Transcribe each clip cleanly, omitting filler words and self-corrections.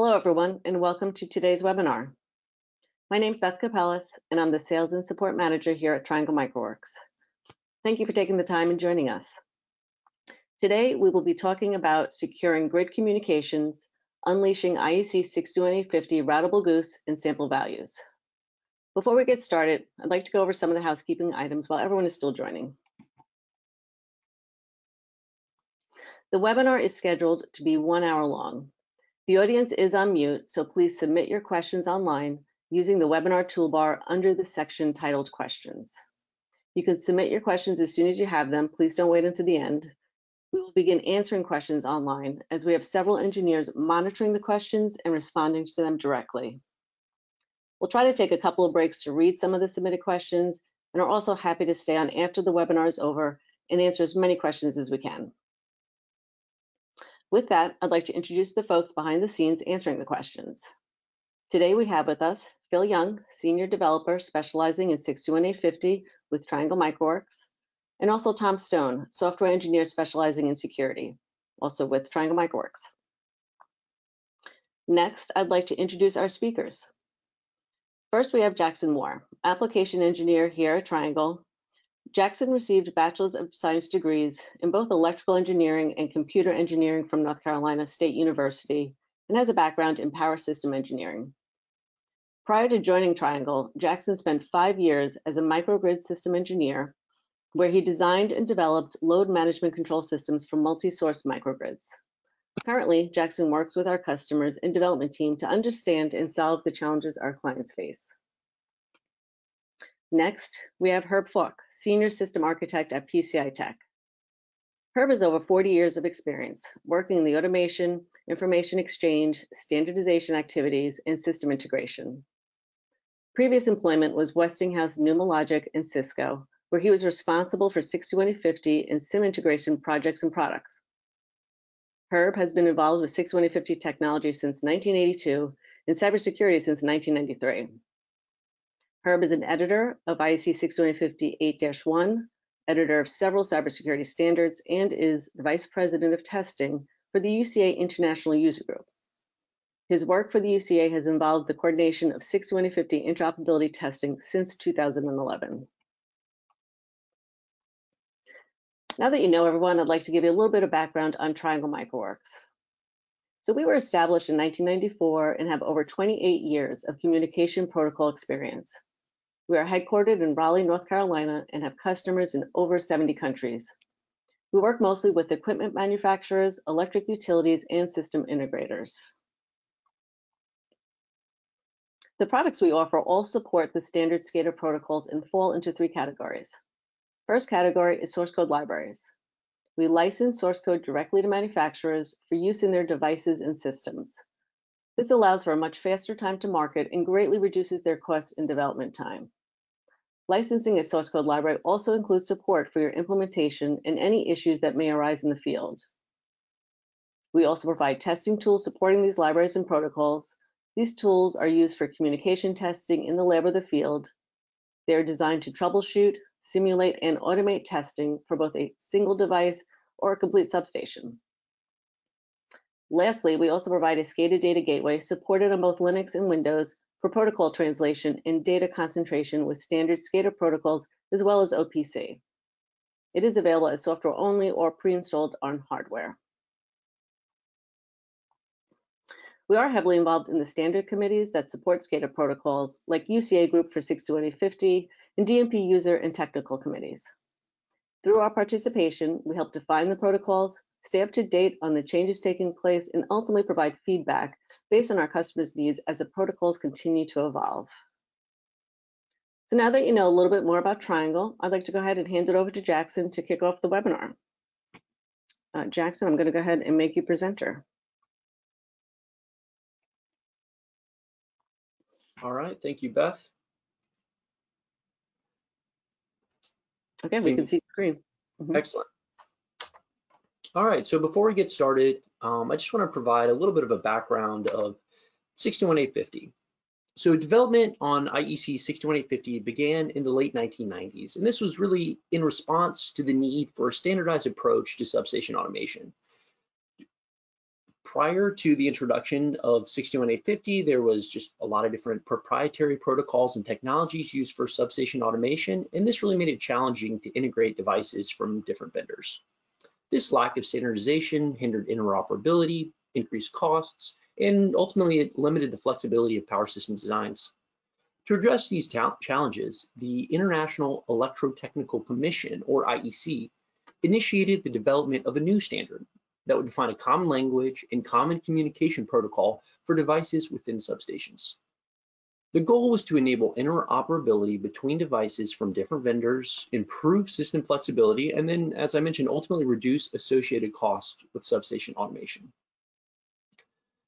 Hello, everyone, and welcome to today's webinar. My name is Beth Capellas, and I'm the Sales and Support Manager here at Triangle Microworks. Thank you for taking the time and joining us. Today, we will be talking about securing grid communications, unleashing IEC 62850 routable GOOSE and sampled values. Before we get started, I'd like to go over some of the housekeeping items while everyone is still joining. The webinar is scheduled to be 1 hour long. The audience is on mute, so please submit your questions online using the webinar toolbar under the section titled Questions. You can submit your questions as soon as you have them. Please don't wait until the end. We will begin answering questions online as we have several engineers monitoring the questions and responding to them directly. We'll try to take a couple of breaks to read some of the submitted questions and are also happy to stay on after the webinar is over and answer as many questions as we can. With that, I'd like to introduce the folks behind the scenes answering the questions. Today we have with us Phil Young, Senior Developer specializing in 62850 with Triangle Microworks, and also Tom Stone, Software Engineer specializing in security, also with Triangle Microworks. Next, I'd like to introduce our speakers. First, we have Jackson Moore, Application Engineer here at Triangle. Jackson received Bachelor's of Science degrees in both electrical engineering and computer engineering from North Carolina State University and has a background in power system engineering. Prior to joining Triangle, Jackson spent 5 years as a microgrid system engineer where he designed and developed load management control systems for multi-source microgrids. Currently, Jackson works with our customers and development team to understand and solve the challenges our clients face. Next, we have Herb Falk, Senior System Architect at PCI Tech. Herb has over 40 years of experience working in the automation, information exchange, standardization activities, and system integration. Previous employment was Westinghouse, Pneumologic, and Cisco, where he was responsible for 62850 and SIM integration projects and products. Herb has been involved with 62850 technology since 1982 and cybersecurity since 1993. Herb is an editor of IEC 62850 8-1, editor of several cybersecurity standards, and is the Vice President of Testing for the UCA International User Group. His work for the UCA has involved the coordination of 62850 interoperability testing since 2011. Now that you know everyone, I'd like to give you a little bit of background on Triangle Microworks. So we were established in 1994 and have over 28 years of communication protocol experience. We are headquartered in Raleigh, North Carolina, and have customers in over 70 countries. We work mostly with equipment manufacturers, electric utilities, and system integrators. The products we offer all support the standard SCADA protocols and fall into 3 categories. First category is source code libraries. We license source code directly to manufacturers for use in their devices and systems. This allows for a much faster time to market and greatly reduces their cost and development time. Licensing a source code library also includes support for your implementation and any issues that may arise in the field. We also provide testing tools supporting these libraries and protocols. These tools are used for communication testing in the lab or the field. They are designed to troubleshoot, simulate, and automate testing for both a single device or a complete substation. Lastly, we also provide a SCADA data gateway supported on both Linux and Windows for protocol translation and data concentration with standard SCADA protocols as well as OPC. It is available as software only or pre-installed on hardware. We are heavily involved in the standard committees that support SCADA protocols like UCA Group for 62850 and DMP user and technical committees. Through our participation, we help define the protocols, stay up to date on the changes taking place, and ultimately provide feedback based on our customers' needs as the protocols continue to evolve. So now that you know a little bit more about Triangle, I'd like to go ahead and hand it over to Jackson to kick off the webinar. Jackson, I'm going to go ahead and make you presenter. All right, thank you, Beth. Okay, we can see the screen. Excellent. All right, so before we get started, I just want to provide a little bit of a background of 62850. So development on IEC 62850 began in the late 1990s, and this was really in response to the need for a standardized approach to substation automation. Prior to the introduction of 61850, there was just a lot of different proprietary protocols and technologies used for substation automation, and this really made it challenging to integrate devices from different vendors. This lack of standardization hindered interoperability, increased costs, and ultimately it limited the flexibility of power system designs. To address these challenges, the International Electrotechnical Commission, or IEC, initiated the development of a new standard that would define a common language and common communication protocol for devices within substations. The goal was to enable interoperability between devices from different vendors, improve system flexibility, and then, as I mentioned, ultimately reduce associated costs with substation automation.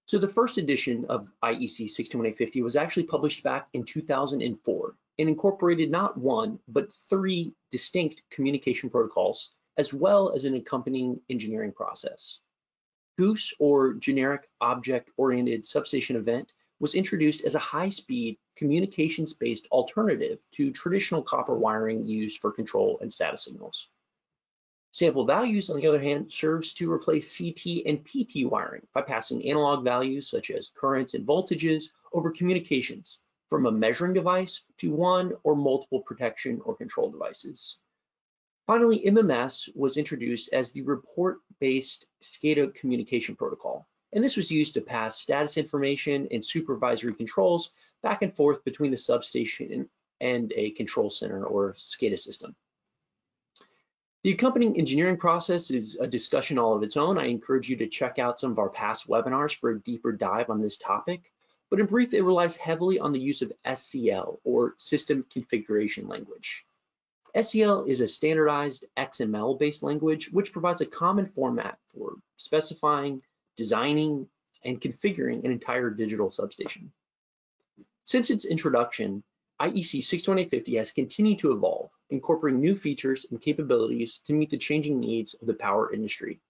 So the first edition of IEC 61850 was actually published back in 2004 and incorporated not one, but 3 distinct communication protocols, as well as an accompanying engineering process. GOOSE, or Generic Object-Oriented Substation Event, was introduced as a high-speed, communications-based alternative to traditional copper wiring used for control and status signals. Sampled values, on the other hand, serves to replace CT and PT wiring by passing analog values such as currents and voltages over communications from a measuring device to one or multiple protection or control devices. Finally, MMS was introduced as the report-based SCADA communication protocol, and this was used to pass status information and supervisory controls back and forth between the substation and a control center or SCADA system. The accompanying engineering process is a discussion all of its own. I encourage you to check out some of our past webinars for a deeper dive on this topic, but in brief, it relies heavily on the use of SCL, or System Configuration Language. SCL is a standardized XML-based language which provides a common format for specifying, designing, and configuring an entire digital substation. Since its introduction, IEC 61850 has continued to evolve, incorporating new features and capabilities to meet the changing needs of the power industry.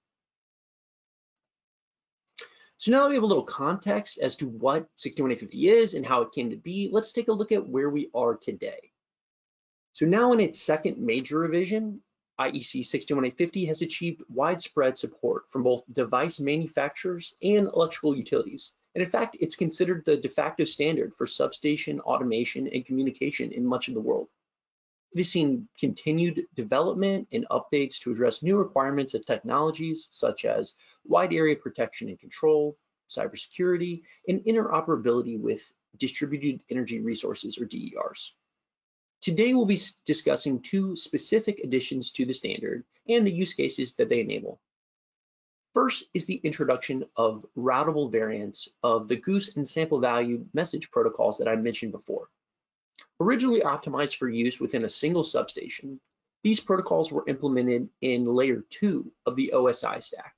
So now that we have a little context as to what 61850 is and how it came to be, let's take a look at where we are today. So now in its second major revision, IEC 61850 has achieved widespread support from both device manufacturers and electrical utilities. And in fact, it's considered the de facto standard for substation automation and communication in much of the world. It has seen continued development and updates to address new requirements of technologies such as wide area protection and control, cybersecurity, and interoperability with distributed energy resources, or DERs. Today, we'll be discussing 2 specific additions to the standard and the use cases that they enable. First is the introduction of routable variants of the GOOSE and Sampled Value message protocols that I mentioned before. Originally optimized for use within a single substation, these protocols were implemented in layer 2 of the OSI stack.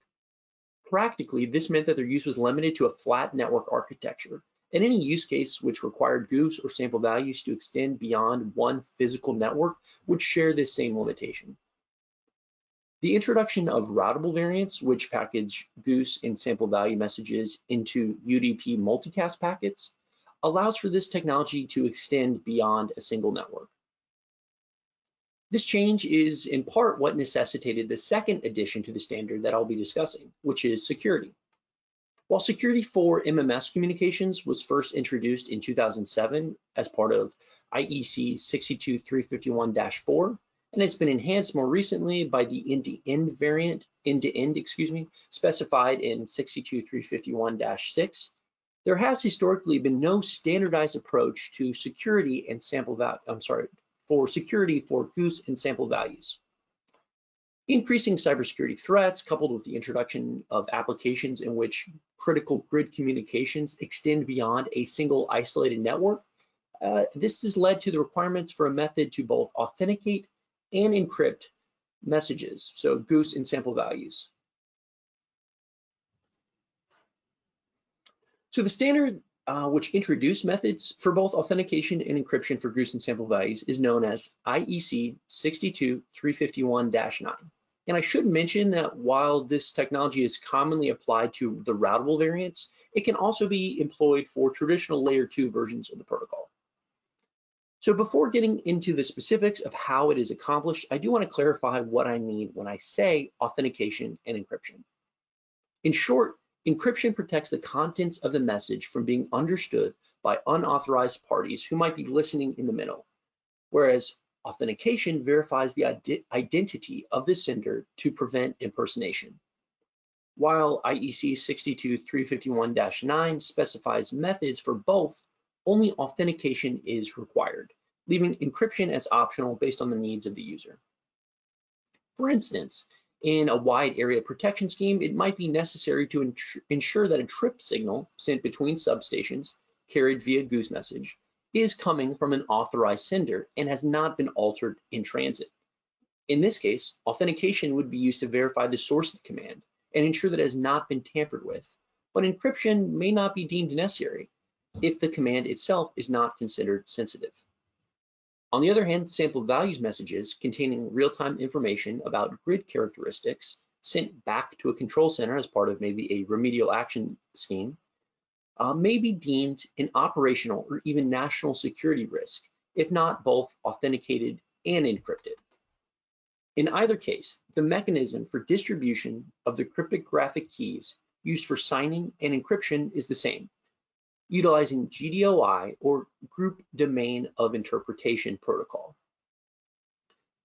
Practically, this meant that their use was limited to a flat network architecture, and any use case which required GOOSE or sample values to extend beyond one physical network would share this same limitation. The introduction of routable variants, which package GOOSE and sample value messages into UDP multicast packets, allows for this technology to extend beyond a single network. This change is in part what necessitated the second addition to the standard that I'll be discussing, which is security. While security for MMS communications was first introduced in 2007 as part of IEC 62351-4, and it's been enhanced more recently by the end-to-end variant, specified in 62351-6, there has historically been no standardized approach to security and security for GOOSE and sample values. Increasing cybersecurity threats, coupled with the introduction of applications in which critical grid communications extend beyond a single isolated network, this has led to the requirements for a method to both authenticate and encrypt messages, so GOOSE and sample values. So the standard which introduced methods for both authentication and encryption for GOOSE and sample values is known as IEC 62351-9. And I should mention that while this technology is commonly applied to the routable variants, it can also be employed for traditional layer 2 versions of the protocol. So before getting into the specifics of how it is accomplished, I do want to clarify what I mean when I say authentication and encryption. In short, Encryption protects the contents of the message from being understood by unauthorized parties who might be listening in the middle, whereas authentication verifies the identity of the sender to prevent impersonation. While IEC 62351-9 specifies methods for both, only authentication is required, leaving encryption as optional based on the needs of the user. For instance, in a wide area protection scheme, it might be necessary to ensure that a trip signal sent between substations carried via GOOSE message is coming from an authorized sender and has not been altered in transit. In this case, authentication would be used to verify the source of the command and ensure that it has not been tampered with, but encryption may not be deemed necessary if the command itself is not considered sensitive. On the other hand, sampled values messages containing real-time information about grid characteristics sent back to a control center as part of maybe a remedial action scheme may be deemed an operational or even national security risk, if not both authenticated and encrypted. In either case, the mechanism for distribution of the cryptographic keys used for signing and encryption is the same, utilizing GDOI or Group Domain of Interpretation protocol.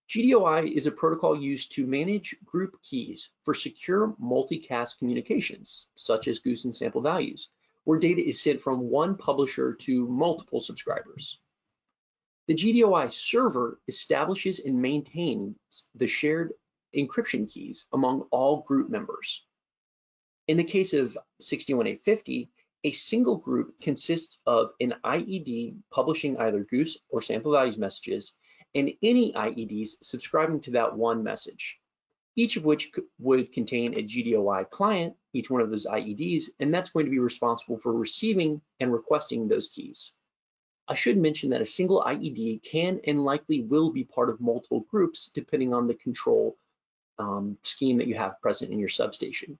GDOI is a protocol used to manage group keys for secure multicast communications, such as GOOSE and Sampled Values, where data is sent from one publisher to multiple subscribers. The GDOI server establishes and maintains the shared encryption keys among all group members. In the case of 61850, a single group consists of an IED publishing either GOOSE or Sampled Values messages and any IEDs subscribing to that one message, each of which would contain a GDOI client, each one of those IEDs, and that's going to be responsible for receiving and requesting those keys. I should mention that a single IED can and likely will be part of multiple groups depending on the control scheme that you have present in your substation.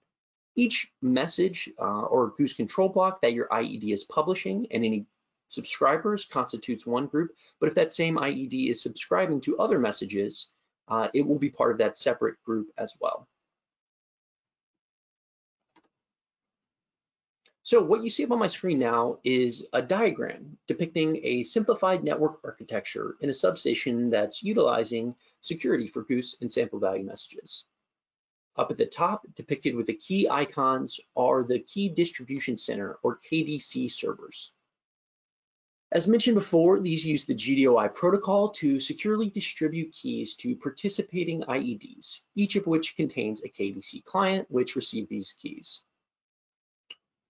Each message or GOOSE control block that your IED is publishing and any subscribers constitutes one group, but if that same IED is subscribing to other messages, it will be part of that separate group as well. So what you see up on my screen now is a diagram depicting a simplified network architecture in a substation that's utilizing security for GOOSE and sample value messages. Up at the top, depicted with the key icons, are the Key Distribution Center, or KDC servers. As mentioned before, these use the GDOI protocol to securely distribute keys to participating IEDs, each of which contains a KDC client which receives these keys.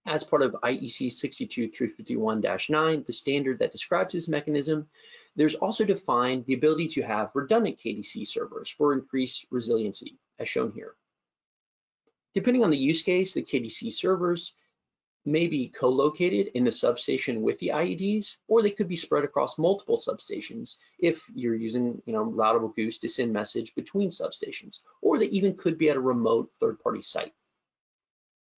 As part of IEC 62351-9, the standard that describes this mechanism, there's also defined the ability to have redundant KDC servers for increased resiliency, as shown here. Depending on the use case, the KDC servers may be co-located in the substation with the IEDs, or they could be spread across multiple substations if you're using, routable GOOSE to send message between substations, or they even could be at a remote third-party site.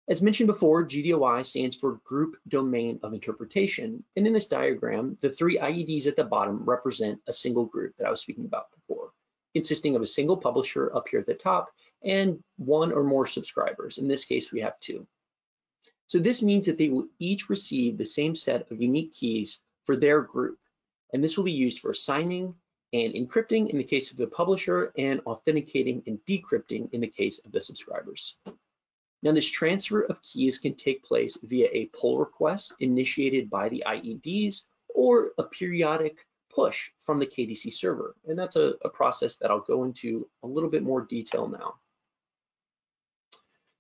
As mentioned before, GDOI stands for Group Domain of Interpretation, and in this diagram, the three IEDs at the bottom represent a single group that I was speaking about before, consisting of a single publisher up here at the top and one or more subscribers. In this case, we have two. So this means that they will each receive the same set of unique keys for their group, and this will be used for signing and encrypting in the case of the publisher and authenticating and decrypting in the case of the subscribers. Now, this transfer of keys can take place via a pull request initiated by the IEDs or a periodic push from the KDC server, and that's a process that I'll go into a little bit more detail now.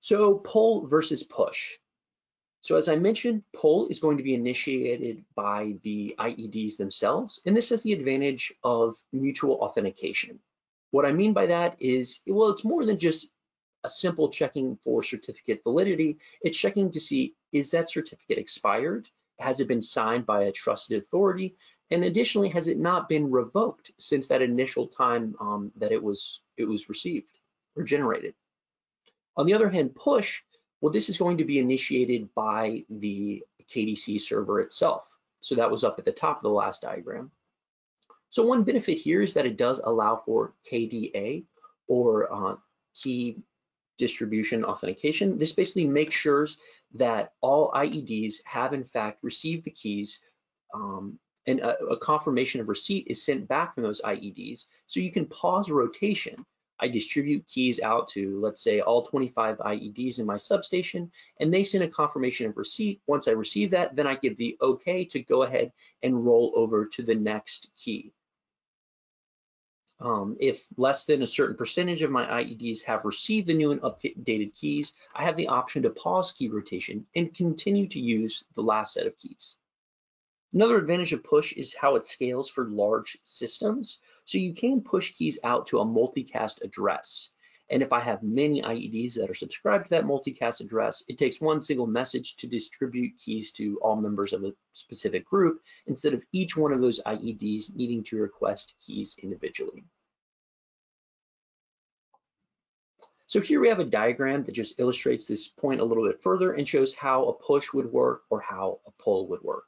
So pull versus push. So as I mentioned, pull is going to be initiated by the IEDs themselves, and this has the advantage of mutual authentication. What I mean by that is, well, it's more than just a simple checking for certificate validity. It's checking to see, is that certificate expired? Has it been signed by a trusted authority? And additionally, has it not been revoked since that initial time that it was received or generated? On the other hand, push, well, this is going to be initiated by the KDC server itself. So that was up at the top of the last diagram. So one benefit here is that it does allow for KDA, or key distribution authentication. This basically makes sure that all IEDs have in fact received the keys, and a confirmation of receipt is sent back from those IEDs. So you can pause rotation. I distribute keys out to, let's say, all 25 IEDs in my substation, and they send a confirmation of receipt. Once I receive that, then I give the okay to go ahead and roll over to the next key. If less than a certain percentage of my IEDs have received the new and updated keys, I have the option to pause key rotation and continue to use the last set of keys. Another advantage of push is how it scales for large systems. So you can push keys out to a multicast address. And if I have many IEDs that are subscribed to that multicast address, it takes one single message to distribute keys to all members of a specific group, instead of each one of those IEDs needing to request keys individually. So here we have a diagram that just illustrates this point a little bit further and shows how a push would work or how a pull would work.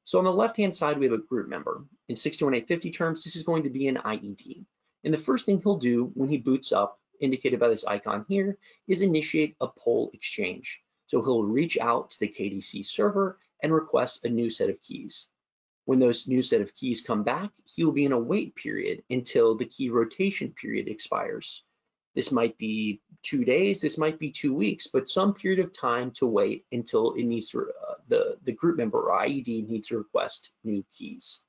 So on the left-hand side, we have a group member. In 61850 terms, this is going to be an IED. And the first thing he'll do when he boots up, indicated by this icon here, is initiate a pull exchange. So he'll reach out to the KDC server and request a new set of keys. When those new set of keys come back, he will be in a wait period until the key rotation period expires. This might be 2 days, this might be 2 weeks, but some period of time to wait until it needs to, the group member or IED needs to request new keys.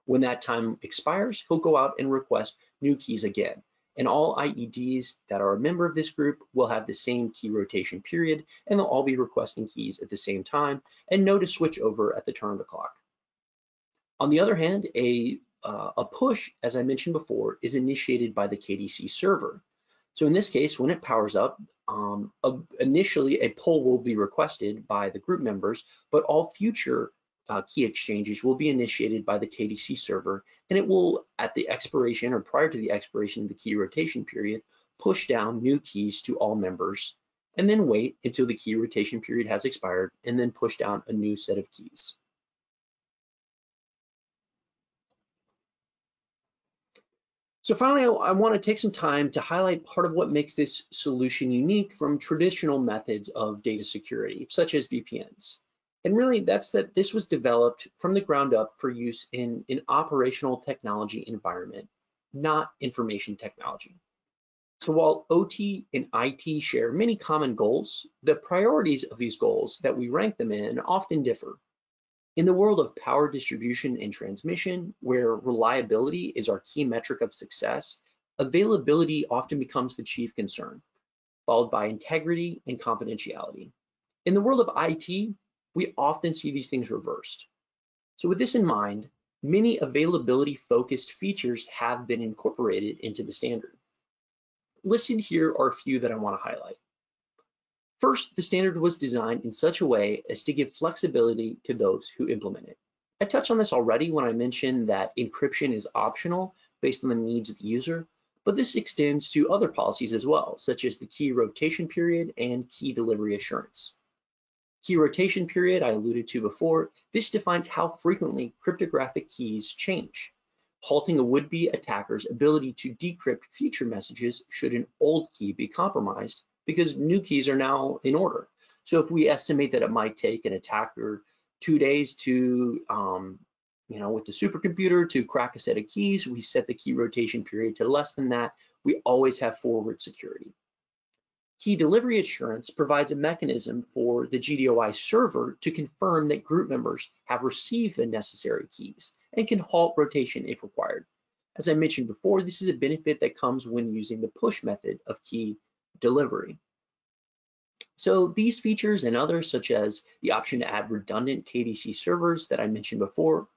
When that time expires, he'll go out and request new keys again. And all IEDs that are a member of this group will have the same key rotation period, and they'll all be requesting keys at the same time, and know to switch over at the turn of the clock. On the other hand, a push, as I mentioned before, is initiated by the KDC server. So in this case, when it powers up, initially a pull will be requested by the group members, but all future key exchanges will be initiated by the KDC server, and it will, at the expiration or prior to the expiration of the key rotation period, push down new keys to all members, and then wait until the key rotation period has expired, and then push down a new set of keys. So finally, I want to take some time to highlight part of what makes this solution unique from traditional methods of data security, such as VPNs. And really, that's that this was developed from the ground up for use in an operational technology environment, not information technology. So while OT and IT share many common goals, the priorities of these goals that we rank them in often differ. In the world of power distribution and transmission, where reliability is our key metric of success, availability often becomes the chief concern, followed by integrity and confidentiality. In the world of IT, we often see these things reversed. So with this in mind, many availability-focused features have been incorporated into the standard. Listed here are a few that I want to highlight. First, the standard was designed in such a way as to give flexibility to those who implement it. I touched on this already when I mentioned that encryption is optional based on the needs of the user, but this extends to other policies as well, such as the key rotation period and key delivery assurance. Key rotation period I alluded to before, this defines how frequently cryptographic keys change, halting a would-be attacker's ability to decrypt future messages should an old key be compromised, because new keys are now in order. So if we estimate that it might take an attacker 2 days to, with the supercomputer to crack a set of keys, we set the key rotation period to less than that. We always have forward security. Key delivery assurance provides a mechanism for the GDOI server to confirm that group members have received the necessary keys and can halt rotation if required. As I mentioned before, this is a benefit that comes when using the push method of key delivery. So these features and others, such as the option to add redundant KDC servers that I mentioned before,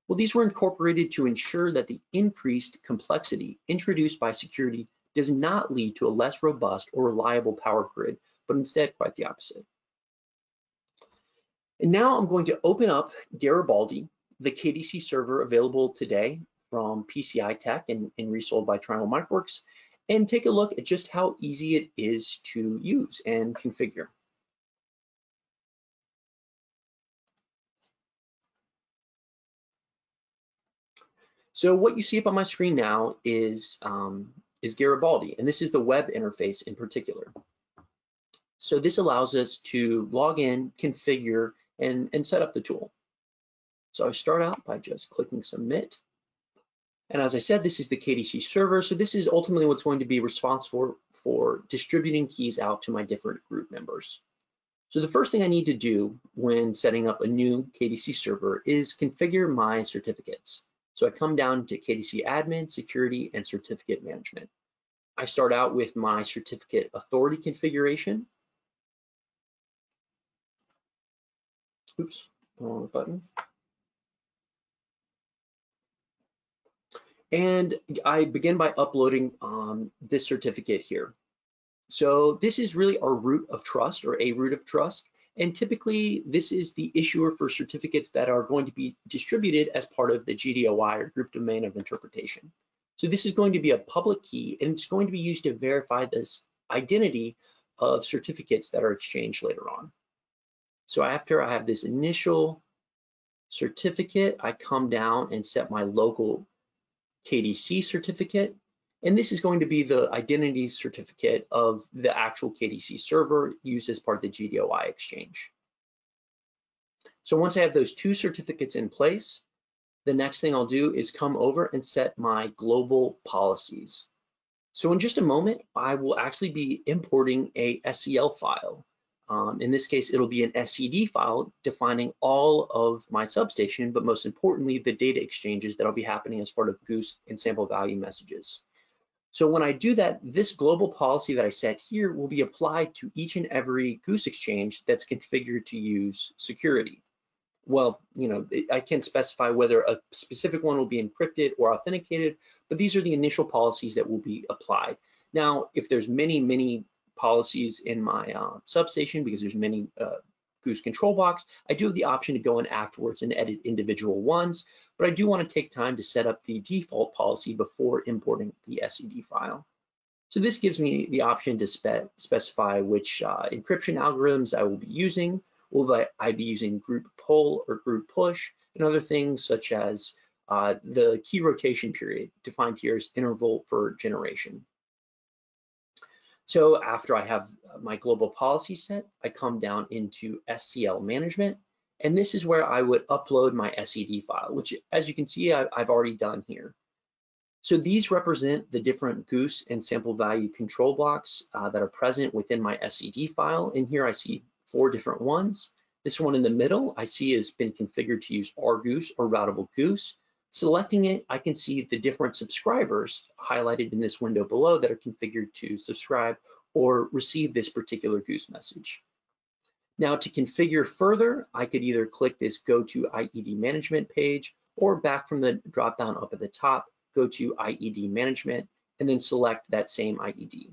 well, these were incorporated to ensure that the increased complexity introduced by security does not lead to a less robust or reliable power grid, but instead quite the opposite. And now I'm going to open up Garibaldi, the KDC server available today from PCI Tech and resold by Triangle Microworks, and take a look at just how easy it is to use and configure. So what you see up on my screen now is Garibaldi, and this is the web interface in particular. So this allows us to log in, configure, and set up the tool. So I start out by just clicking submit. And as I said, this is the KDC server. So this is ultimately what's going to be responsible for distributing keys out to my different group members. So the first thing I need to do when setting up a new KDC server is configure my certificates. So I come down to KDC admin, security, and certificate management. I start out with my certificate authority configuration. Oops, wrong button. And I begin by uploading this certificate here. So this is really our root of trust, or a root of trust. And typically this is the issuer for certificates that are going to be distributed as part of the GDOI, or group domain of interpretation. So this is going to be a public key, and it's going to be used to verify this identity of certificates that are exchanged later on. So after I have this initial certificate, I come down and set my local KDC certificate. And this is going to be the identity certificate of the actual KDC server used as part of the GDOI exchange. So once I have those two certificates in place, the next thing I'll do is come over and set my global policies. So in just a moment, I will actually be importing a SCL file. In this case, it'll be an SCD file defining all of my substation, but most importantly, the data exchanges that'll be happening as part of GOOSE and sampled value messages. So when I do that, this global policy that I set here will be applied to each and every GOOSE exchange that's configured to use security. Well, I can specify whether a specific one will be encrypted or authenticated, but these are the initial policies that will be applied. Now, if there's many policies in my substation, because there's many GOOSE control blocks, I do have the option to go in afterwards and edit individual ones, but I do want to take time to set up the default policy before importing the SCD file. So this gives me the option to specify which encryption algorithms I will be using. Will I be using group pull or group push, and other things such as the key rotation period, defined here as interval for generation. So after I have my global policy set, I come down into SCL management, and this is where I would upload my SCD file, which, as you can see, I've already done here. So these represent the different GOOSE and sampled value control blocks that are present within my SCD file. And here I see 4 different ones. This one in the middle I see has been configured to use rGOOSE or Routable GOOSE. Selecting it, I can see the different subscribers highlighted in this window below that are configured to subscribe or receive this particular GOOSE message. Now to configure further, I could either click this Go to IED Management page, or back from the drop-down up at the top, go to IED Management, and then select that same IED.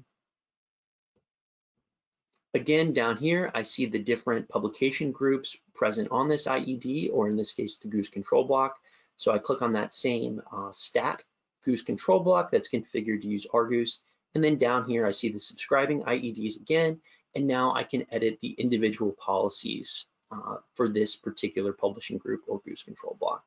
Again, down here, I see the different publication groups present on this IED, or in this case, the GOOSE control block. So I click on that same stat GOOSE control block that's configured to use rGOOSE. And then down here, I see the subscribing IEDs again, and now I can edit the individual policies for this particular publishing group or GOOSE control block.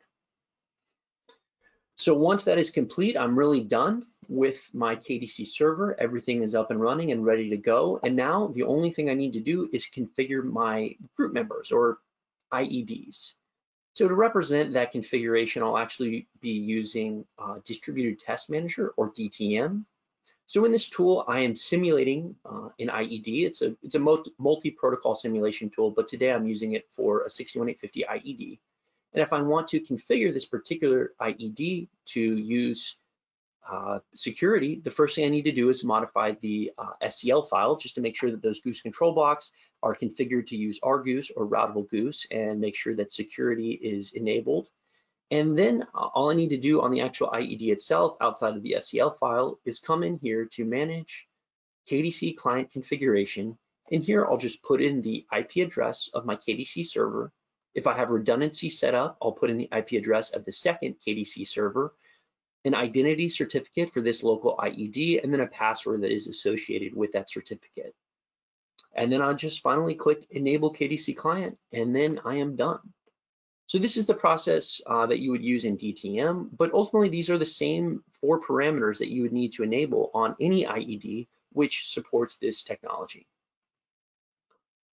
So once that is complete, I'm really done with my KDC server. Everything is up and running and ready to go. And now the only thing I need to do is configure my group members, or IEDs. So to represent that configuration, I'll actually be using Distributed Test Manager, or DTM. So in this tool, I am simulating an IED. It's a multi-protocol simulation tool, but today I'm using it for a 61850 IED. And if I want to configure this particular IED to use security, the first thing I need to do is modify the SCL file, just to make sure that those GOOSE control blocks are configured to use rGOOSE or Routable GOOSE, and make sure that security is enabled. And then all I need to do on the actual IED itself, outside of the SCL file, is come in here to manage KDC client configuration. And here I'll just put in the IP address of my KDC server. If I have redundancy set up, I'll put in the IP address of the second KDC server, an identity certificate for this local IED, and then a password that is associated with that certificate. And then I'll just finally click Enable KDC Client, and then I am done. So this is the process that you would use in DTM, but ultimately these are the same 4 parameters that you would need to enable on any IED which supports this technology.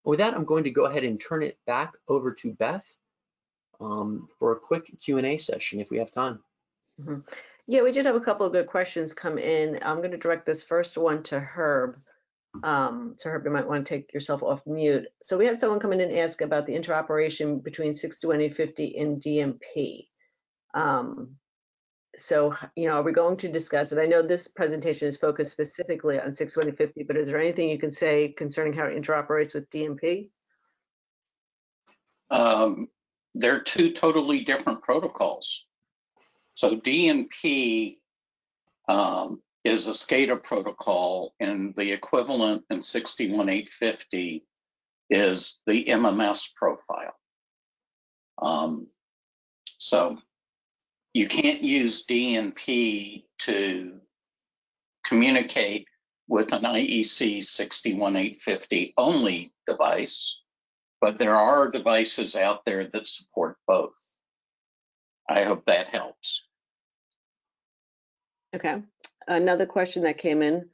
With that, I'm going to go ahead and turn it back over to Beth for a quick Q&A session if we have time. Mm-hmm. Yeah, we did have a couple of good questions come in. I'm going to direct this first one to Herb. So Herb, you might want to take yourself off mute. So we had someone come in and ask about the interoperation between 62150 and DMP. So, are we going to discuss it? I know this presentation is focused specifically on 62150, but is there anything you can say concerning how it interoperates with DMP? They're two totally different protocols. So DMP is a SCADA protocol, and the equivalent in 61850 is the MMS profile. So you can't use DMP to communicate with an IEC 61850 only device, but there are devices out there that support both. I hope that helps. Okay. Another question that came in,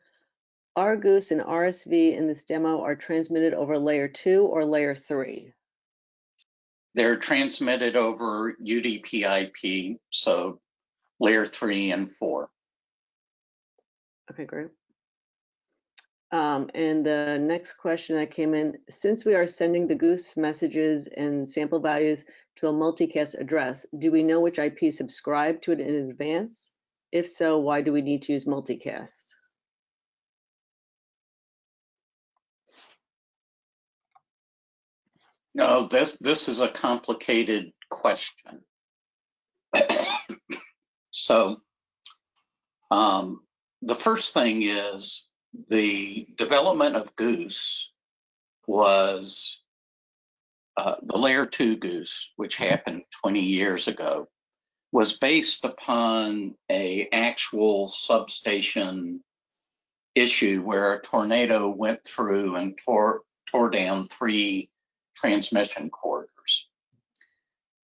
are GOOSE and RSV in this demo are transmitted over layer 2 or layer 3? They're transmitted over UDP/IP, so layer 3 and 4. Okay, great. And the next question that came in, since we are sending the GOOSE messages and sample values to a multicast address, do we know which IP subscribe to it in advance? If so, why do we need to use multicast? No, this is a complicated question. So the first thing is the development of GOOSE was the layer 2 GOOSE, which happened 20 years ago, was based upon an actual substation issue where a tornado went through and tore down 3 transmission corridors.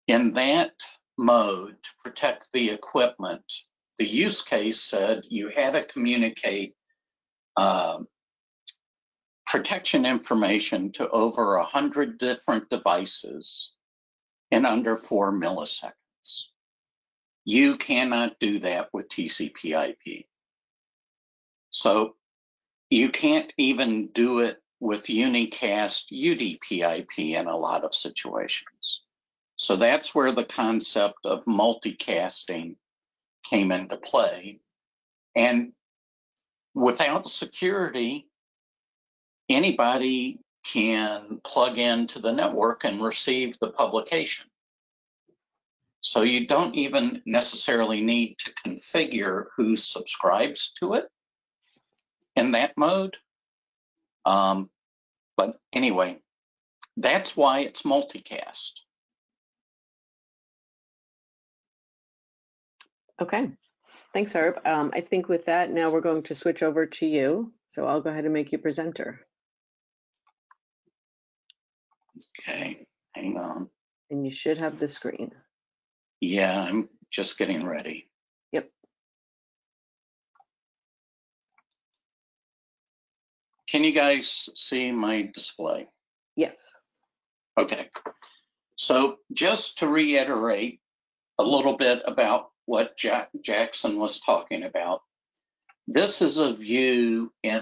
In that mode, to protect the equipment, the use case said you had to communicate protection information to over 100 different devices in under 4 milliseconds. You cannot do that with TCP/IP. So you can't even do it with unicast UDP/IP in a lot of situations. So that's where the concept of multicasting came into play. And without security, anybody can plug into the network and receive the publication. So you don't even necessarily need to configure who subscribes to it in that mode. But anyway, that's why it's multicast. Okay, thanks, Herb. I think with that, now we're going to switch over to you. So I'll go ahead and make you presenter. Okay, hang on. And you should have the screen. Yeah, I'm just getting ready. Yep. Can you guys see my display? Yes. Okay. So just to reiterate a little bit about what Jackson was talking about, this is a view in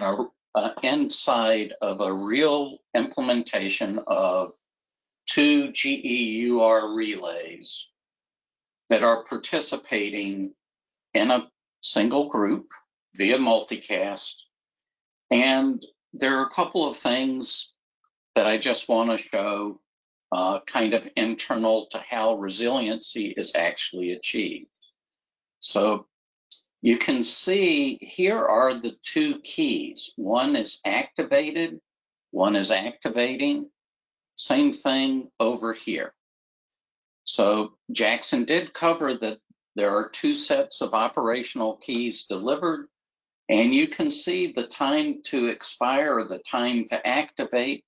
inside of a real implementation of 2 GEUR relays that are participating in a single group via multicast. And there are a couple of things that I just want to show kind of internal to how resiliency is actually achieved. So you can see here are the 2 keys. One is activated, one is activating. Same thing over here. So Jackson did cover that there are 2 sets of operational keys delivered, and you can see the time to expire or the time to activate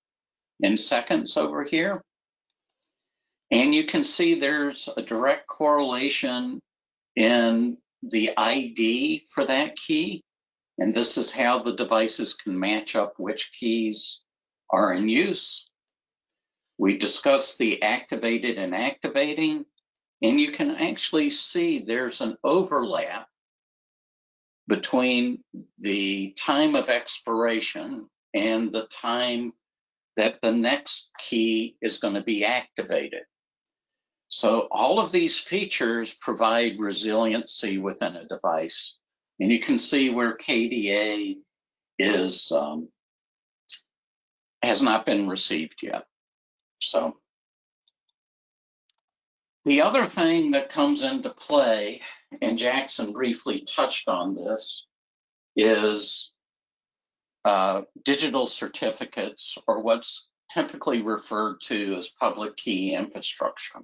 in seconds over here. And you can see there's a direct correlation in the ID for that key. And this is how the devices can match up which keys are in use. We discussed the activated and activating, and you can actually see there's an overlap between the time of expiration and the time that the next key is going to be activated. So all of these features provide resiliency within a device. And you can see where KDA is has not been received yet. So the other thing that comes into play, and Jackson briefly touched on this, is digital certificates, or what's typically referred to as public key infrastructure.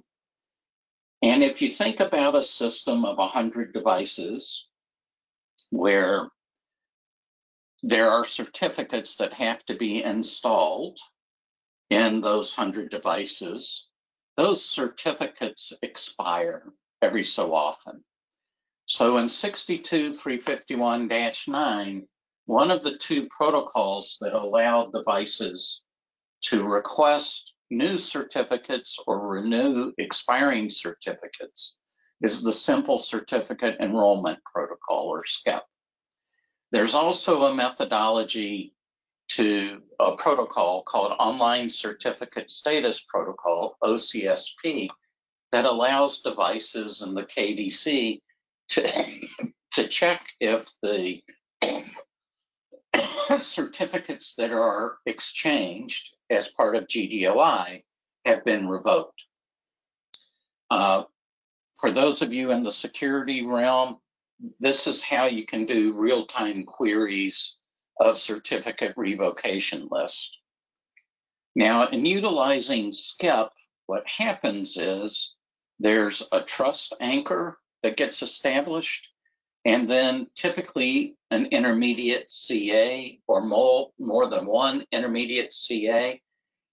And if you think about a system of 100 devices where there are certificates that have to be installed in those 100 devices, those certificates expire every so often. So in 62351-9, one of the two protocols that allow devices to request new certificates or renew expiring certificates is the Simple Certificate Enrollment Protocol, or SCEP. There's also a methodology to a protocol called Online Certificate Status Protocol, OCSP, that allows devices in the KDC to check if the certificates that are exchanged as part of GDOI have been revoked. For those of you in the security realm, this is how you can do real-time queries of certificate revocation list. Now, in utilizing SCEP, what happens is there's a trust anchor that gets established, and then typically an intermediate CA or more than one intermediate CA.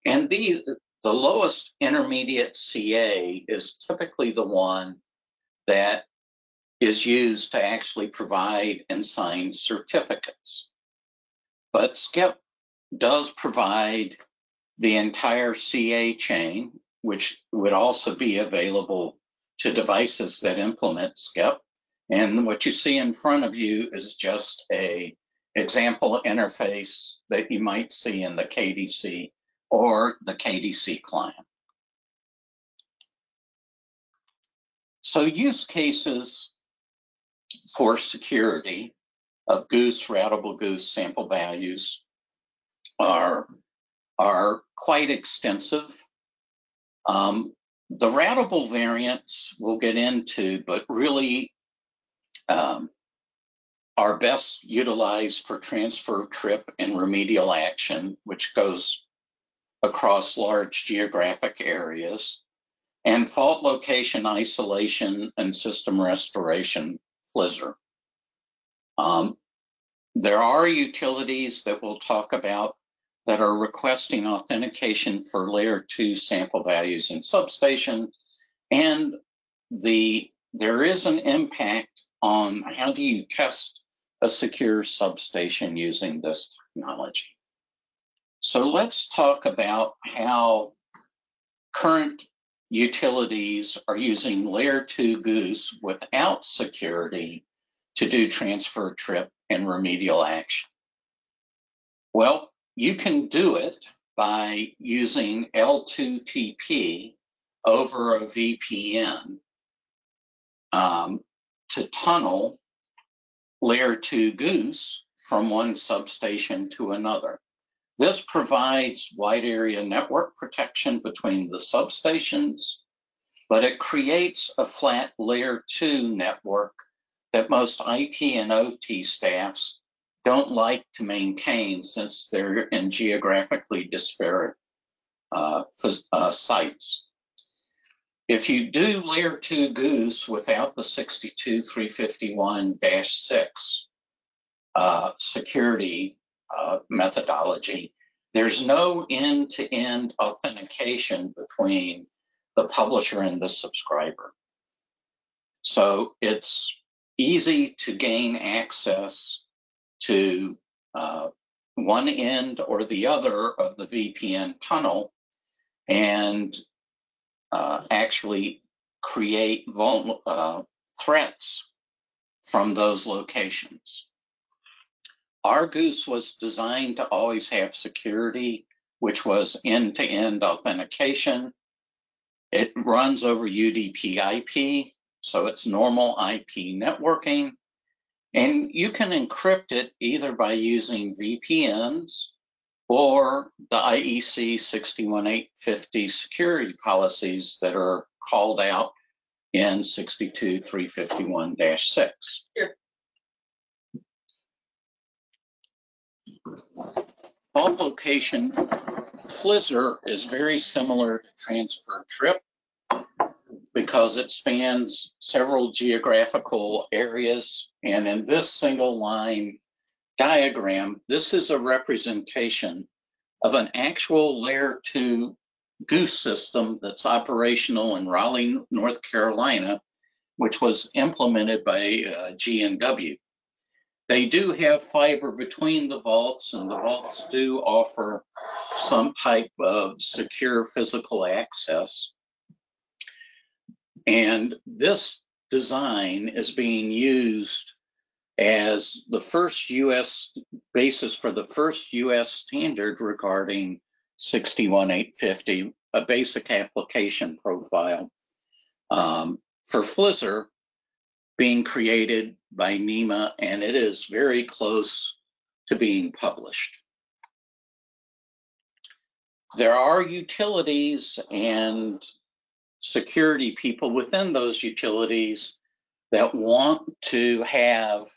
And the lowest intermediate CA is typically the one that is used to actually provide and sign certificates. But SCEP does provide the entire CA chain, which would also be available to devices that implement SCEP. And what you see in front of you is just an example interface that you might see in the KDC or the KDC client. So use cases for security of GOOSE, Routable GOOSE sample values are quite extensive. The Routable variants we'll get into, but really are best utilized for transfer, trip, and remedial action, which goes across large geographic areas, and fault location isolation and system restoration, FLISR. There are utilities that we'll talk about that are requesting authentication for layer 2 sample values in Substation, and there is an impact on how do you test a secure substation using this technology. So let's talk about how current utilities are using layer 2 GOOSE without security to do transfer, trip, and remedial action. Well, you can do it by using L2TP over a VPN to tunnel layer 2 GOOSE from one substation to another. This provides wide area network protection between the substations, but it creates a flat layer 2 network that most IT and OT staffs don't like to maintain since they're in geographically disparate sites. If you do layer 2 GOOSE without the 62351-6 security methodology, there's no end-to-end authentication between the publisher and the subscriber. So it's easy to gain access to one end or the other of the VPN tunnel, and actually create threats from those locations. Our Goose was designed to always have security, which was end-to-end authentication. It runs over UDP/IP, so it's normal IP networking. And you can encrypt it either by using VPNs or the IEC 61850 security policies that are called out in 62351-6. Vault location FLISR is very similar to transfer trip because it spans several geographical areas. And in this single line diagram, this is a representation of an actual layer 2 GOOSE system that's operational in Raleigh, North Carolina, which was implemented by G&W. They do have fiber between the vaults, and the vaults do offer some type of secure physical access. And this design is being used as the first U.S. basis for the first U.S. standard regarding 61850, a basic application profile for FLISR being created by NEMA, and it is very close to being published. There are utilities and security people within those utilities that want to have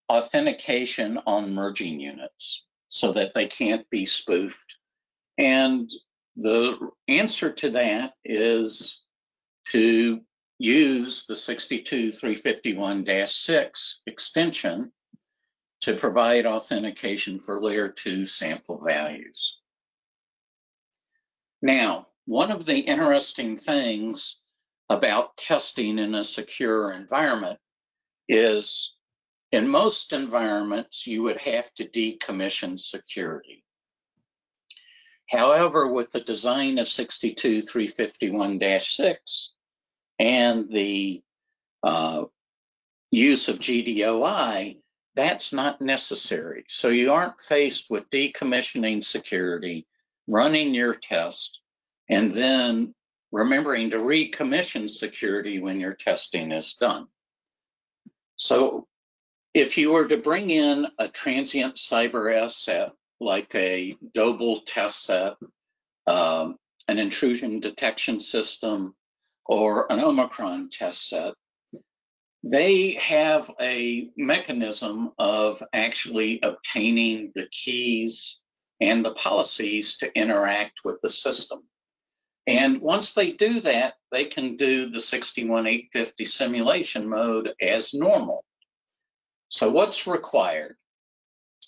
authentication on merging units so that they can't be spoofed. And the answer to that is to use the 62351-6 extension to provide authentication for layer 2 sample values. Now, one of the interesting things about testing in a secure environment is in most environments, you would have to decommission security. However, with the design of 62351-6 and the use of GDOI, that's not necessary. So you aren't faced with decommissioning security, running your test, and then remembering to recommission security when your testing is done. So if you were to bring in a transient cyber asset like a Routable test set, an intrusion detection system, or an Omicron test set, they have a mechanism of actually obtaining the keys and the policies to interact with the system. And once they do that, they can do the 61850 simulation mode as normal. So what's required?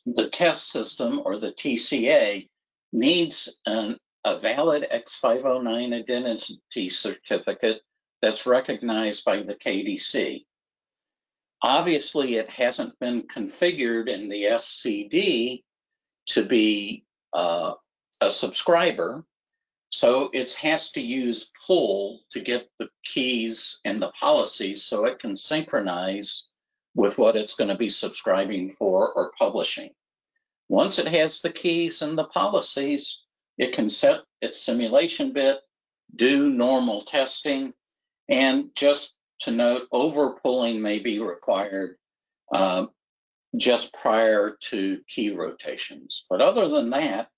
The test system, or the TCA, needs a valid X509 identity certificate that's recognized by the KDC. Obviously, it hasn't been configured in the SCD to be a subscriber, so it has to use pull to get the keys and the policies so it can synchronize with what it's going to be subscribing for or publishing. Once it has the keys and the policies, it can set its simulation bit, do normal testing, and just to note, overpulling may be required just prior to key rotations. But other than that,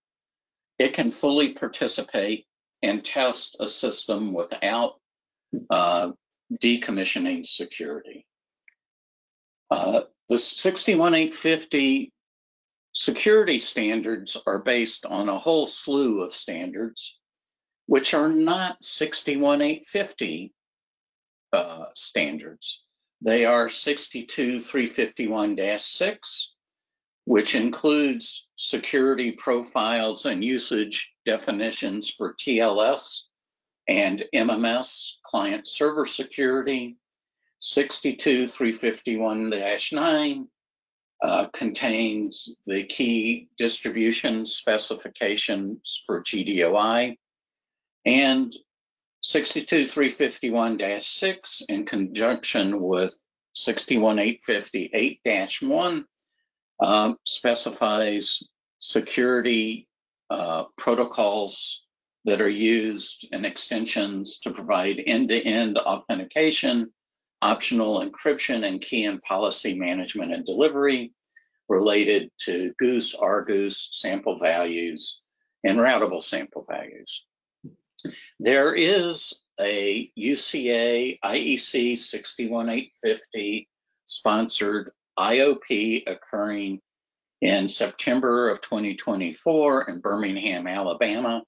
it can fully participate and test a system without decommissioning security. The 61850 security standards are based on a whole slew of standards, which are not 61850 standards. They are 62351-6, which includes security profiles and usage definitions for TLS and MMS, client server security. 62351-9 contains the key distribution specifications for GDOI. And 62351-6 in conjunction with 61850-8-1 specifies security protocols that are used and extensions to provide end-to-end authentication, optional encryption, and key and policy management and delivery related to GOOSE, GOOSE sample values, and routable sample values. There is a UCA IEC 61850 sponsored IOP occurring in September of 2024 in Birmingham, Alabama.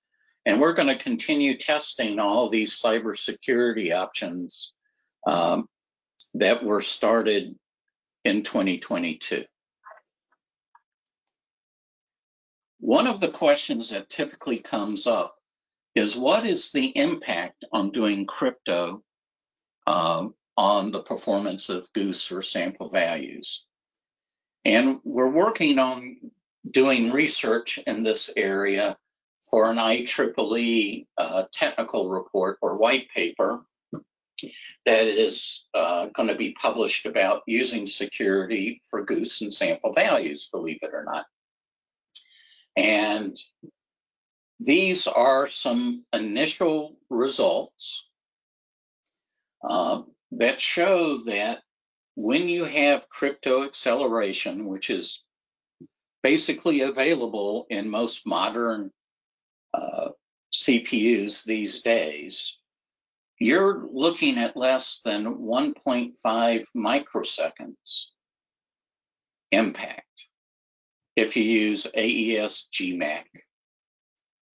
And we're going to continue testing all these cybersecurity options that were started in 2022. One of the questions that typically comes up is, what is the impact on doing crypto on the performance of GOOSE or sample values? And we're working on doing research in this area for an IEEE technical report or white paper that is going to be published about using security for GOOSE and sample values, believe it or not. And these are some initial results that show that when you have crypto acceleration, which is basically available in most modern CPUs these days, you're looking at less than 1.5 microseconds impact if you use AES GMAC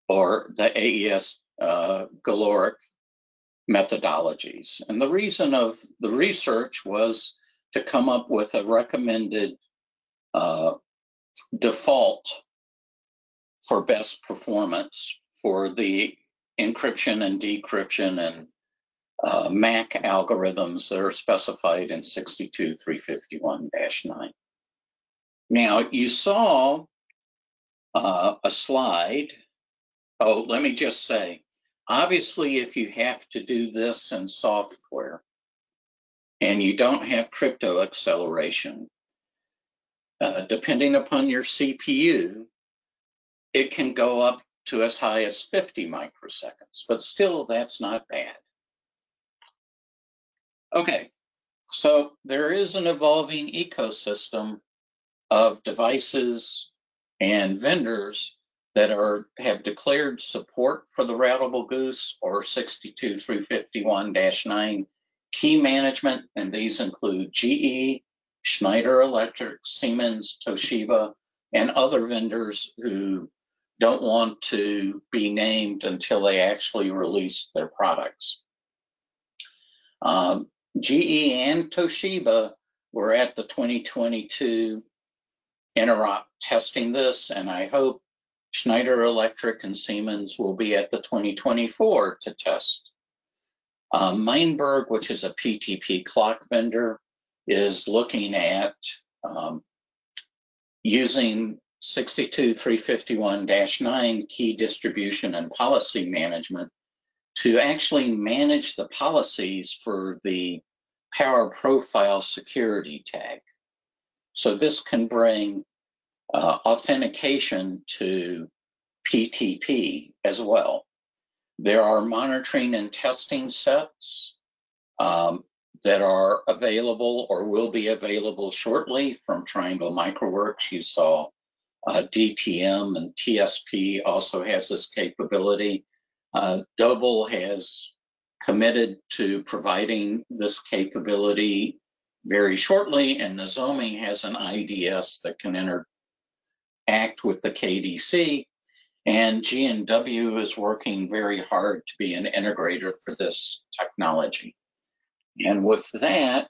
or the AES Galoric methodologies. And the reason of the research was to come up with a recommended default for best performance for the encryption and decryption and MAC algorithms that are specified in 62351-9. Now, you saw a slide. Oh, let me just say, obviously, if you have to do this in software and you don't have crypto acceleration, depending upon your CPU, it can go up to as high as 50 microseconds, but still, that's not bad. Okay, so there is an evolving ecosystem of devices and vendors that have declared support for the routable GOOSE or 62351-9 key management, and these include GE, Schneider Electric, Siemens, Toshiba, and other vendors who don't want to be named until they actually release their products. GE and Toshiba were at the 2022 Interop testing this, and I hope Schneider Electric and Siemens will be at the 2024 to test. Meinberg, which is a PTP clock vendor, is looking at using 62351-9 key distribution and policy management to actually manage the policies for the power profile security tag. So this can bring authentication to PTP as well. There are monitoring and testing sets that are available or will be available shortly from Triangle Microworks. You saw DTM and TSP also has this capability. Doble has committed to providing this capability very shortly, and Nozomi has an IDS that can interact with the KDC, and G&W is working very hard to be an integrator for this technology. And with that,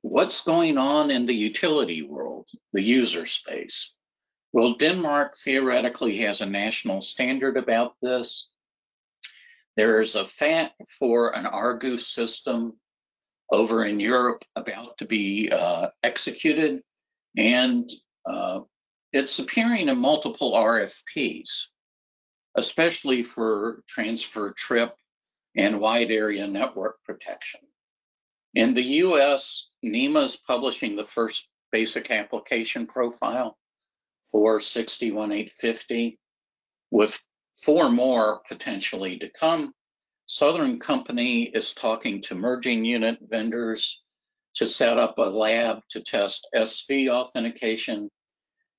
what's going on in the utility world, the user space? Well, Denmark theoretically has a national standard about this. There is a FAT for an GOOSE system over in Europe about to be executed, and it's appearing in multiple RFPs. especially for transfer trip and wide area network protection. In the US, NEMA is publishing the first basic application profile for 61850, with 4 more potentially to come. Southern Company is talking to merging unit vendors to set up a lab to test SV authentication.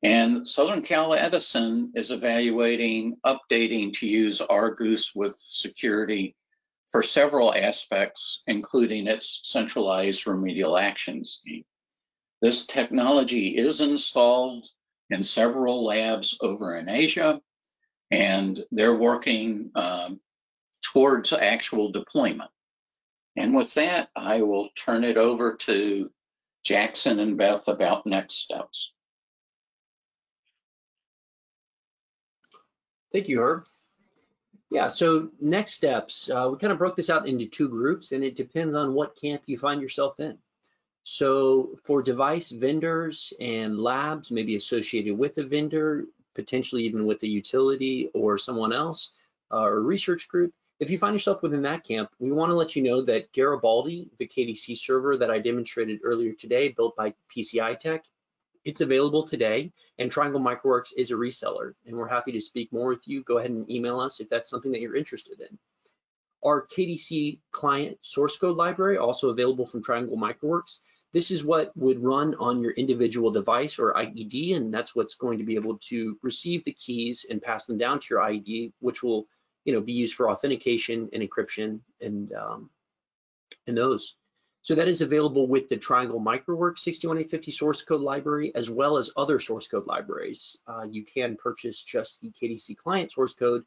And Southern Cal Edison is evaluating updating to use RGOOSE with security for several aspects, including its centralized remedial action scheme. This technology is installed in several labs over in Asia, and they're working towards actual deployment. And with that, I will turn it over to Jackson and Beth about next steps. Thank you, Herb. Yeah, so next steps, we kind of broke this out into 2 groups, and it depends on what camp you find yourself in. So for device vendors and labs, maybe associated with a vendor, potentially even with a utility or someone else, or a research group, if you find yourself within that camp, we want to let you know that Garibaldi, the KDC server that I demonstrated earlier today, built by PCI Tech, it's available today, and Triangle Microworks is a reseller, and we're happy to speak more with you. Go ahead and email us if that's something that you're interested in. Our KDC client source code library, also available from Triangle Microworks. This is what would run on your individual device or IED, and that's what's going to be able to receive the keys and pass them down to your IED, which will, be used for authentication and encryption and those. So that is available with the Triangle Microworks 61850 source code library, as well as other source code libraries. You can purchase just the KDC client source code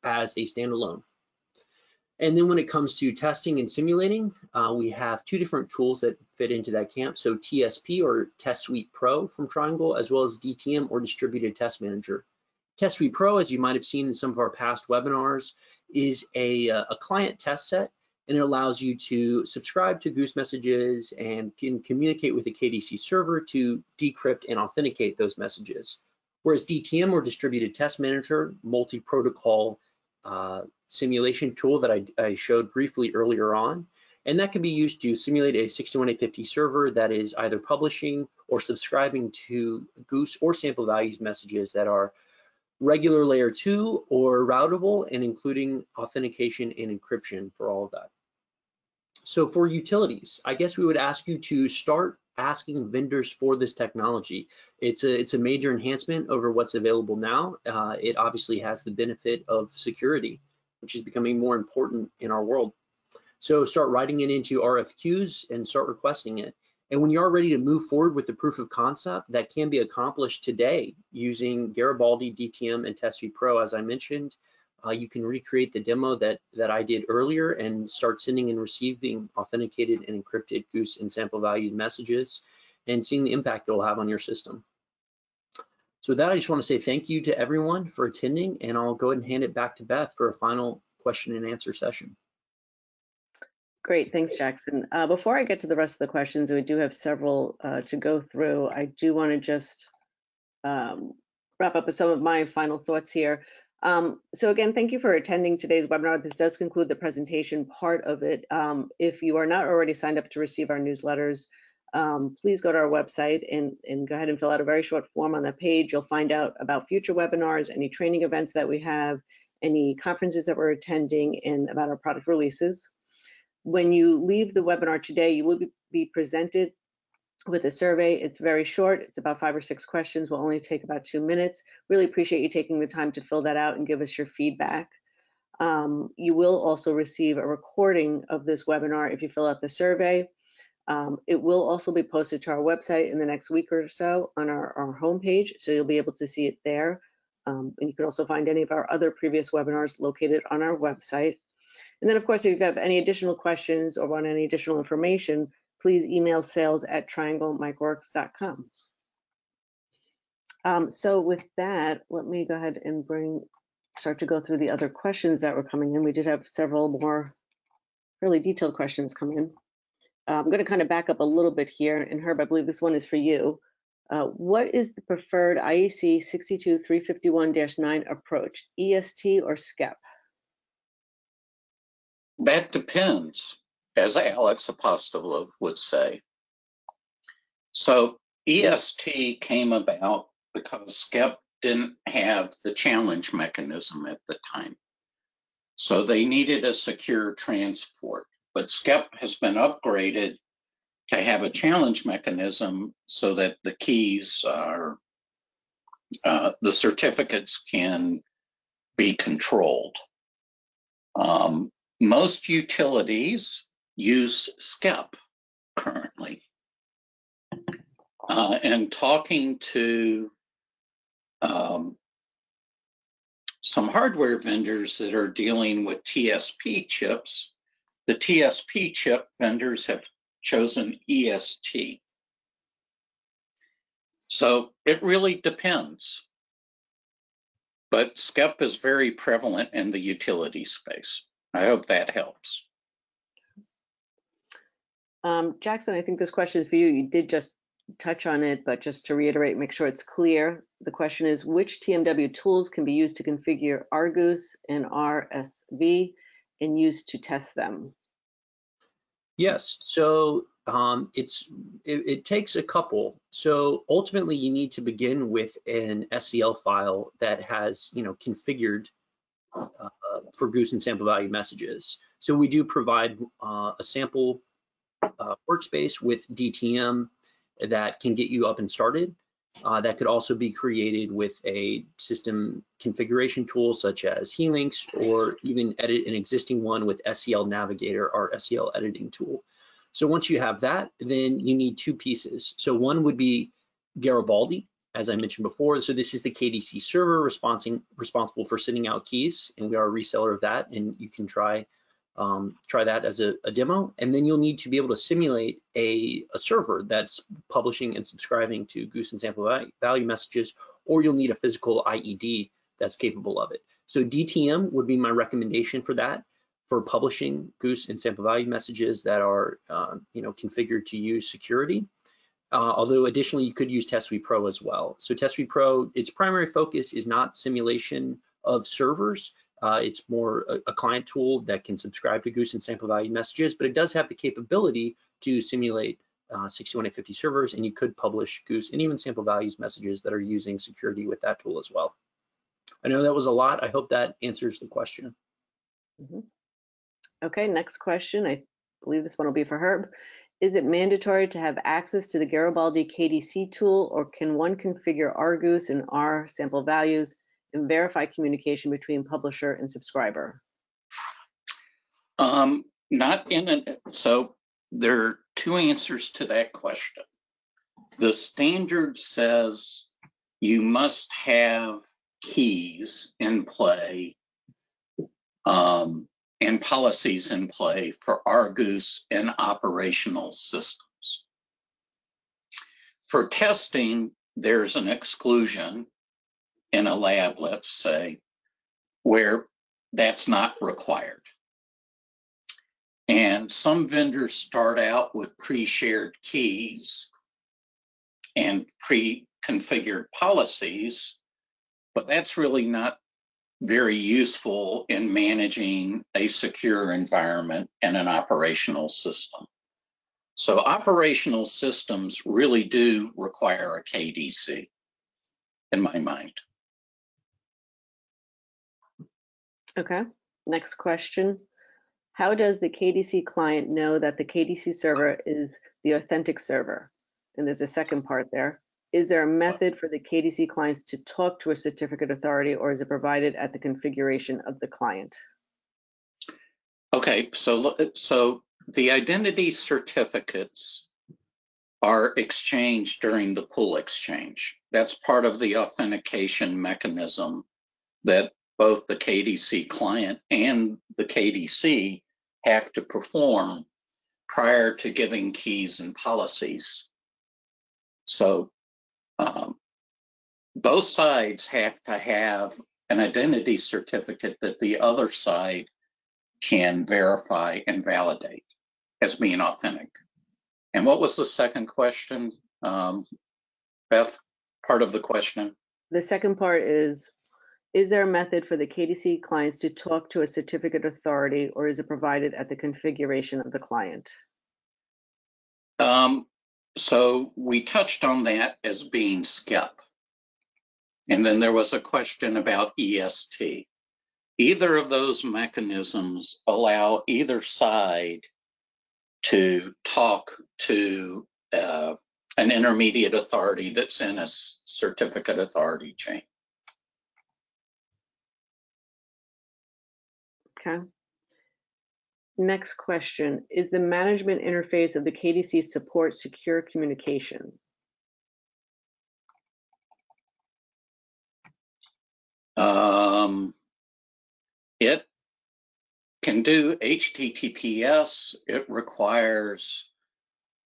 as a standalone. And then when it comes to testing and simulating, we have 2 different tools that fit into that camp. So TSP, or Test Suite Pro from Triangle, as well as DTM, or Distributed Test Manager. Test Suite Pro, as you might have seen in some of our past webinars, is a client test set, and it allows you to subscribe to Goose messages and can communicate with the KDC server to decrypt and authenticate those messages. Whereas DTM, or Distributed Test Manager, multi-protocol simulation tool that I showed briefly earlier on, and that can be used to simulate a 61850 server that is either publishing or subscribing to Goose or sample values messages that are regular layer 2 or routable, and including authentication and encryption for all of that. So for utilities, I guess we would ask you to start asking vendors for this technology. It's a major enhancement over what's available now. It obviously has the benefit of security, which is becoming more important in our world. So start writing it into RFQs and start requesting it. And when you are ready to move forward with the proof of concept, that can be accomplished today using Garibaldi, DTM, and Test Suite Pro, as I mentioned. You can recreate the demo that I did earlier and start sending and receiving authenticated and encrypted Goose and sample value messages and seeing the impact it'll have on your system. So with that, I just want to say thank you to everyone for attending, and I'll go ahead and hand it back to Beth for a final question and answer session. Great, thanks, Jackson. Before I get to the rest of the questions, we do have several to go through. I do want to just wrap up with some of my final thoughts here. So again, thank you for attending today's webinar. This does conclude the presentation part of it. If you are not already signed up to receive our newsletters, please go to our website and go ahead and fill out a very short form on that page. You'll find out about future webinars, any training events that we have, any conferences that we're attending, and about our product releases. When you leave the webinar today, you will be presented with a survey. It's very short. It's about 5 or 6 questions. Will only take about 2 minutes. Really appreciate you taking the time to fill that out and give us your feedback. You will also receive a recording of this webinar if you fill out the survey. It will also be posted to our website in the next week or so on our homepage, so you'll be able to see it there. And you can also find any of our other previous webinars located on our website. And then, of course, if you have any additional questions or want any additional information, please email sales@trianglemicroworks.com. So with that, let me go ahead and start to go through the other questions that were coming in. We did have several more really detailed questions come in. I'm going to kind of back up a little bit here, and Herb, I believe this one is for you. What is the preferred IEC 62351-9 approach, EST or SCEP? That depends, as Alex Apostolov would say. So EST came about because SCEP didn't have the challenge mechanism at the time. So they needed a secure transport, but SCEP has been upgraded to have a challenge mechanism so that the keys are, the certificates can be controlled. Most utilities use SCEP currently. And talking to some hardware vendors that are dealing with TSP chips, the TSP chip vendors have chosen EST. So it really depends. But SCEP is very prevalent in the utility space. I hope that helps. Jackson, I think this question is for you. You did just touch on it, but just to reiterate, make sure it's clear. The question is, which TMW tools can be used to configure GOOSE and SV and used to test them? Yes, so it takes a couple. So ultimately, you need to begin with an SCL file that has configured for GOOSE and sample value messages. So we do provide a sample workspace with DTM that can get you up and started. That could also be created with a system configuration tool such as Helinks, or even edit an existing one with SCL Navigator, our SCL editing tool. So once you have that, then you need two pieces. So one would be Garibaldi, as I mentioned before. So this is the KDC server responsible for sending out keys, and we are a reseller of that, and you can try that as a demo. And then you'll need to be able to simulate a server that's publishing and subscribing to GOOSE and sample value messages, or you'll need a physical IED that's capable of it. So DTM would be my recommendation for that, for publishing GOOSE and sample value messages that are configured to use security. Although additionally, you could use Test Suite Pro as well. So Test Suite Pro, its primary focus is not simulation of servers. It's more a client tool that can subscribe to GOOSE and sample value messages, but it does have the capability to simulate 61850 servers, and you could publish GOOSE and even sample values messages that are using security with that tool as well. I know that was a lot. I hope that answers the question. Mm-hmm. Okay, next question. I believe this one will be for Herb. Is it mandatory to have access to the Garibaldi KDC tool, or can one configure GOOSE and sample values and verify communication between publisher and subscriber? So there are two answers to that question. The standard says you must have keys in play and policies in play for GOOSE and operational systems. For testing, there's an exclusion in a lab, let's say, where that's not required. And some vendors start out with pre-shared keys and pre-configured policies, but that's really not very useful in managing a secure environment and an operational system. So operational systems really do require a KDC, in my mind. Okay, next question. How does the KDC client know that the KDC server is the authentic server? And there's a second part there. Is there a method for the KDC clients to talk to a certificate authority, or is it provided at the configuration of the client? Okay, so the identity certificates are exchanged during the pool exchange. That's part of the authentication mechanism that both the KDC client and the KDC have to perform prior to giving keys and policies. So both sides have to have an identity certificate that the other side can verify and validate as being authentic. And what was the second question? Beth, part of the question? The second part is there a method for the KDC clients to talk to a certificate authority, or is it provided at the configuration of the client? So we touched on that as being skip. And then there was a question about EST. Either of those mechanisms allow either side to talk to an intermediate authority that's in a certificate authority chain. Okay. Next question, is the management interface of the KDC support secure communication? It can do HTTPS. It requires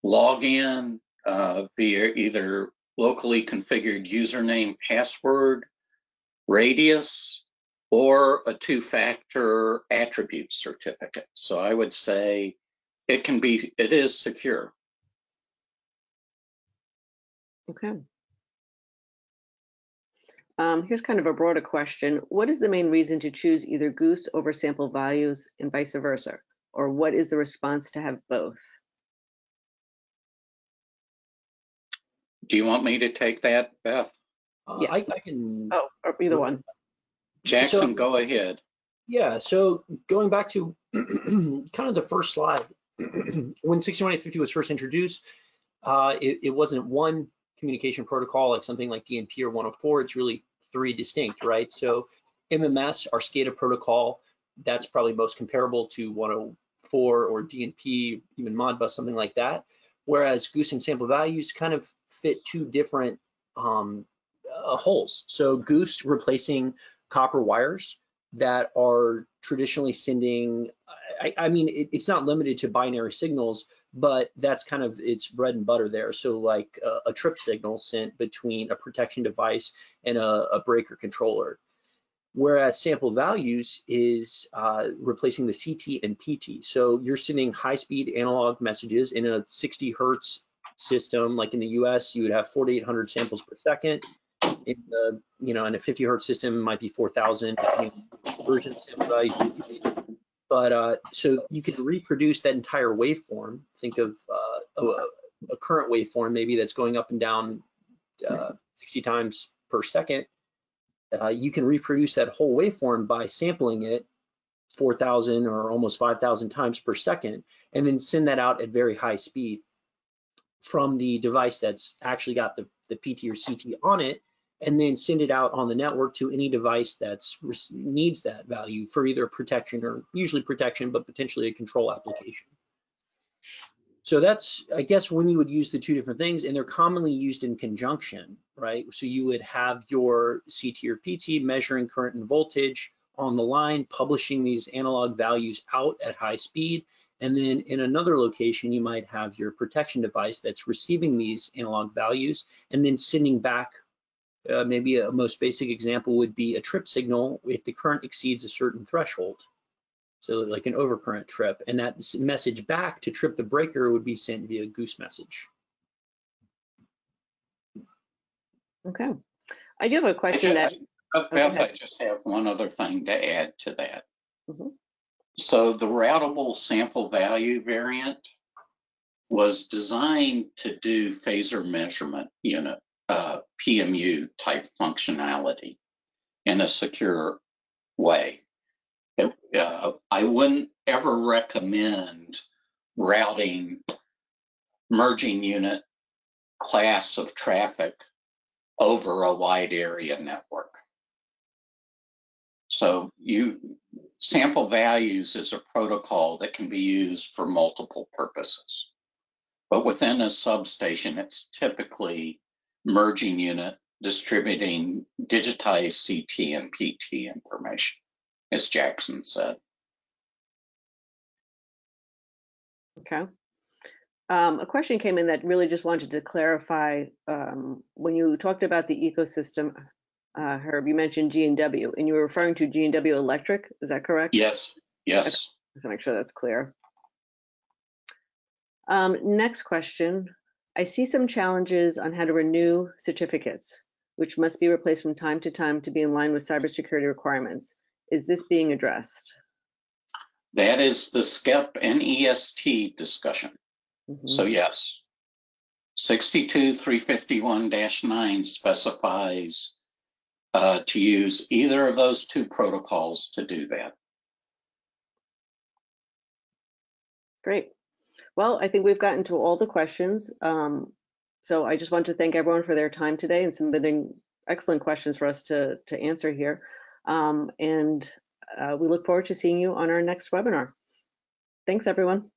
login via either locally configured username, password, radius, or a two-factor attribute certificate. So I would say it is secure. Okay. Here's kind of a broader question. What is the main reason to choose either GOOSE over sampled values and vice versa? Or what is the response to have both? Do you want me to take that, Beth? Yes. I can. Oh, or either one. Jackson, go ahead. Yeah, so going back to kind of the first slide, when 61850 was first introduced, it wasn't one communication protocol like something like DNP or 104. It's really three distinct, right? So MMS, our SCADA protocol, that's probably most comparable to 104 or DNP, even Modbus, something like that. Whereas GOOSE and Sampled Values kind of fit two different holes. So GOOSE replacing copper wires that are traditionally sending, I mean, it's not limited to binary signals, but that's kind of its bread and butter there. So like a trip signal sent between a protection device and a breaker controller. Whereas sampled values is replacing the CT and PT. So you're sending high-speed analog messages in a 60 hertz system. Like in the US, you would have 4,800 samples per second. In the, in a 50 hertz system, it might be 4,000 version of sample values. But so you can reproduce that entire waveform. Think of a current waveform, maybe that's going up and down 60 times per second. You can reproduce that whole waveform by sampling it 4,000 or almost 5,000 times per second, and then send that out at very high speed from the device that's actually got the PT or CT on it, and then send it out on the network to any device that needs that value for either protection or usually protection, but potentially a control application. So that's, I guess, when you would use the two different things, and they're commonly used in conjunction, right? So you would have your CT or PT measuring current and voltage on the line, publishing these analog values out at high speed. And then in another location, you might have your protection device that's receiving these analog values and then sending back. Maybe a most basic example would be a trip signal if the current exceeds a certain threshold. So like an overcurrent trip, and that message back to trip the breaker would be sent via GOOSE message. Okay. I do have a question Beth, I just have one other thing to add to that. Mm-hmm. So the routable sample value variant was designed to do phasor measurement unit, PMU type functionality in a secure way. I wouldn't ever recommend routing merging unit class of traffic over a wide area network. So sample values is a protocol that can be used for multiple purposes. But within a substation, it's typically merging unit distributing digitized CT and PT information, as Jackson said. Okay. A question came in that really just wanted to clarify, when you talked about the ecosystem, Herb, you mentioned G&W, and you were referring to G&W Electric, is that correct? Yes, yes. Okay. To make sure that's clear. Next question. I see some challenges on how to renew certificates, which must be replaced from time to time to be in line with cybersecurity requirements. Is this being addressed? That is the SCEP and EST discussion. So yes, 62351-9 specifies to use either of those two protocols to do that. Great. Well, I think we've gotten to all the questions. So I just want to thank everyone for their time today and submitting excellent questions for us to answer here. We look forward to seeing you on our next webinar. Thanks, everyone.